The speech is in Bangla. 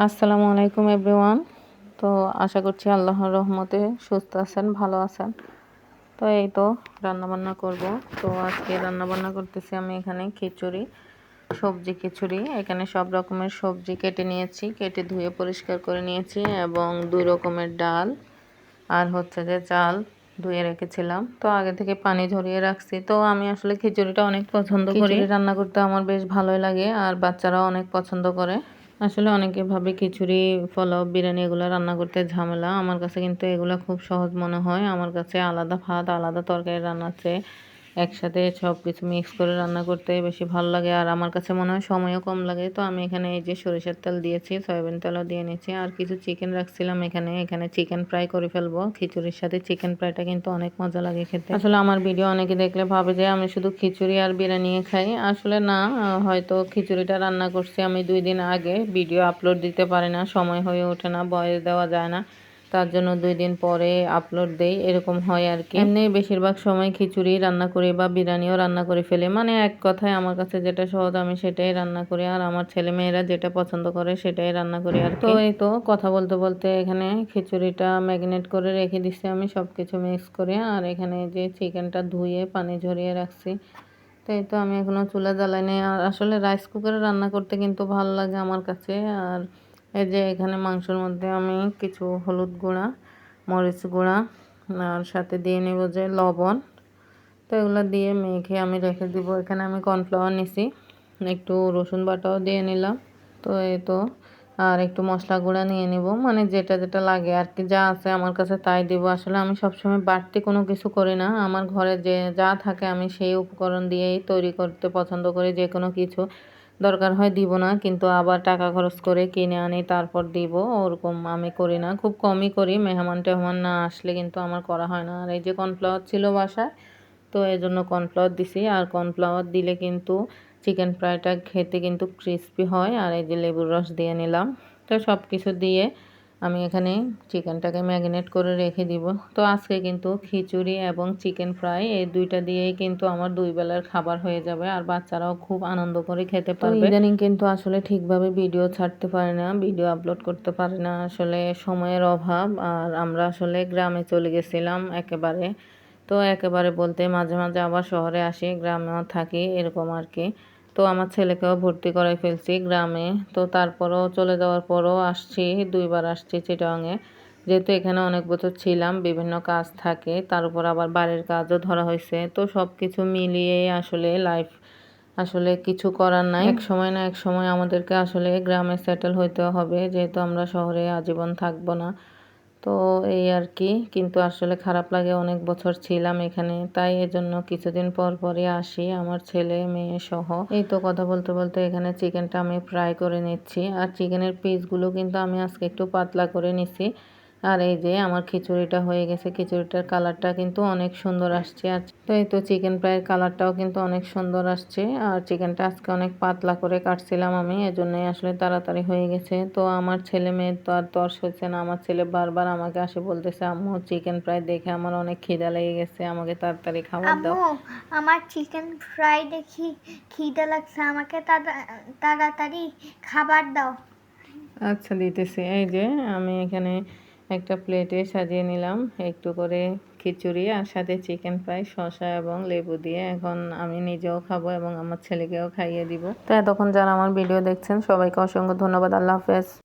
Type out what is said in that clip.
আসসালামু আলাইকুম এভরিওয়ান। তো আশা করছি আল্লাহর রহমতে সুস্থ আছেন, ভালো আছেন। তো এই তো রান্নাবান্না করব। তো আজকে রান্নাবান্না করতেছি আমি এখানে খিচুড়ি, সবজি খিচুড়ি। এখানে সব রকমের সবজি কেটে নিয়েছি, কেটে ধুয়ে পরিষ্কার করে নিয়েছি, এবং 2 রকমের ডাল আর হচ্ছে যে চাল ধুয়ে রেখেছিলাম। তো আগে থেকে পানি ঝরিয়ে রাখছি। তো আমি আসলে খিচুড়িটা অনেক পছন্দ করি, খিচুড়ি রান্না করতে আমার বেশ ভালোই লাগে, আর বাচ্চারাও অনেক পছন্দ করে। আসলে অনেকে ভাবে খিচুড়ি, পোলাও, বিরিয়ানি এগুলো রান্না করতে ঝামেলা। আমার কাছে কিন্তু এগুলো খুব সহজ মনে হয়। আমার কাছে আলাদা ভাত, আলাদা তরকারি রান্নার চেয়ে একসাথে সব কিছু মিক্স করে রান্না করতে বেশি ভালো লাগে, আর আমার কাছে মনে হয় সময়ও কম লাগে। তো আমি এখানে এই যে সরিষার তেল দিয়েছি, সয়াবিন তেলও দিয়ে নিয়েছি, আর কিছু চিকেন রাখছিলাম এখানে চিকেন ফ্রাই করে ফেলবো। খিচুড়ির সাথে চিকেন ফ্রাইটা কিন্তু অনেক মজা লাগে খেতে। আসলে আমার ভিডিও অনেকে দেখলে ভাবে যে আমি শুধু খিচুড়ি আর বিরিয়ানি খাই। আসলে না, হয়তো খিচুড়িটা রান্না করছি আমি 2 দিন আগে, ভিডিও আপলোড দিতে পারি না, সময় হয়ে ওঠে না, ভয়েস দেওয়া যায় না, তার জন্য 2 দিন পরে আপলোড দেই, এরকম হয় আর কি। এমনি বেশিরভাগ সময় খিচুড়ি রান্না করি বা বিরিয়ানিও রান্না করে ফেলি, মানে এক কথায় আমার কাছে যেটা সহজ আমি সেটাই রান্না করি, আর আমার ছেলে মেয়েরা যেটা পছন্দ করে সেটাই রান্না করি আর কি। তো এই তো কথা বলতে বলতে এখানে খিচুড়িটা ম্যারিনেট করে রেখে দিচ্ছি আমি সব কিছু মিক্স করে, আর এখানে যে চিকেনটা ধুয়ে পানি ঝরিয়ে রাখছি। তো এই তো আমি এখনো চুলা জ্বালাই নাই, আর আসলে রাইস কুকারে রান্না করতে কিন্তু ভালো লাগে আমার কাছে। আর এই যে এখানে মাংসের মধ্যে আমি কিছু হলুদ গুঁড়া, মরিচ গুঁড়া, আর সাথে দিয়ে নেব যে লবণ। তো এগুলো দিয়ে মেখে আমি রেখে দিব। এখানে আমি কর্নফ্লাওয়ার নিছি, একটু রসুন বাটাও দিয়ে নিলাম। তো এই তো আর একটু মশলা গুঁড়া নিয়ে নিব, মানে যেটা যেটা লাগে আর কি, যা আছে আমার কাছে তাই দিব। আসলে আমি সবসময় বাড়তি কোনো কিছু করি না, আমার ঘরে যে যা থাকে আমি সেই উপকরণ দিয়েই তৈরি করতে পছন্দ করি। যে কোনো কিছু দরকার হয় দিব না, কিন্তু আবার টাকা খরচ করে কিনে আনি তারপর দিব, ওরকম আমি করি না, খুব কমই করি। মেহমান টেহমান না আসলে কিন্তু আমার করা হয় না। আর এই যে কর্নফ্লাওয়ার ছিল বাসায়, তো এই জন্য কর্নফ্লাওয়ার দিছি, আর কর্নফ্লাওয়ার দিলে কিন্তু চিকেন ফ্রাইটা খেতে কিন্তু ক্রিস্পি হয়। আর এই যে লেবুর রস দিয়ে নিলাম। তো সব কিছু দিয়ে আমি এখানে চিকেনটাকে ম্যারিনেট করে রেখে দিব। তো আজকে কিন্তু খিচুড়ি এবং চিকেন ফ্রাই এই দুইটা দিয়েই কিন্তু আমার 2 বেলার খাবার হয়ে যাবে, আর বাচ্চারাও খুব আনন্দ করে খেতে পারবে। ইদানিং কিন্তু আসলে ঠিকভাবে ভিডিও ছাড়তে পারে না, ভিডিও আপলোড করতে পারে না, আসলে সময়ের অভাব। আর আমরা আসলে গ্রামে চলে গেছিলাম একেবারে। তো একেবারে বলতে মাঝে মাঝে আবার শহরে আসি, গ্রামেও থাকি, এরকম আর কি। তো আমার ছেলেকেও ভর্তি করাই ফেলছি গ্রামে। তো তারপরও চলে যাওয়ার পরও আসছি, 2বার আসছি চিটাগাংয়ে, যেহেতু এখানে অনেক বছর ছিলাম, বিভিন্ন কাজ থাকে, তার উপর আবার বাড়ির কাজও ধরা হয়েছে। তো সব কিছু মিলিয়ে আসলে লাইফ, আসলে কিছু করার নাই, এক সময় না এক সময় আমাদেরকে আসলে গ্রামে সেটেল হইতে হবে, যেহেতু আমরা শহরে আজীবন থাকবো না। তো এই আর কি, কিন্তু আসলে খারাপ লাগে, অনেক বছর ছিলাম এখানে, তাই এজন্য কিছুদিন পর পরই আসি আমার ছেলে মেয়ে সহ। এই তো কথা বলতে বলতে এখানে চিকেনটা আমি ফ্রাই করে নিচ্ছি, আর চিকেনের পিসগুলো কিন্তু আমি আজকে একটু পাতলা করে নিচ্ছি। আর এই যে আমার খিচুড়িটা হয়ে গেছে, খিচুড়িটার কালারটা কিন্তু অনেক সুন্দর আসছে। আর তো এই তো চিকেন ফ্রাইয়ের কালারটাও কিন্তু অনেক সুন্দর আসছে। আর চিকেনটা আজকে অনেক পাতলা করে কাটছিলাম আমি, এজন্যই আসলে তাড়াতাড়ি হয়ে গেছে। তো আমার ছেলে মেয়ে তো আর তর্স হচ্ছে না, আমার ছেলে বারবার আমাকে আসে বলতেছে, আম্মু চিকেন ফ্রাই দেখে আমার অনেক খিদা লেগে গেছে, আমাকে তাড়াতাড়ি খাবার দাও। আম্মু, আমার চিকেন ফ্রাই দেখি খিদে লাগছে, আমাকে তাড়াতাড়ি খাবার দাও। আচ্ছা দিতেছি। এই যে আমি এখানে একটা প্লেটে সাজিয়ে নিলাম একটু করে খিচুড়ি, আর সাথে চিকেন ফ্রাই, শসা এবং লেবু দিয়ে। এখন আমি নিজেও খাবো এবং আমার ছেলেকেও খাইয়ে দিব। তো এতক্ষণ যারা আমার ভিডিও দেখছেন সবাইকে অসংখ্য ধন্যবাদ। আল্লাহ হাফেজ।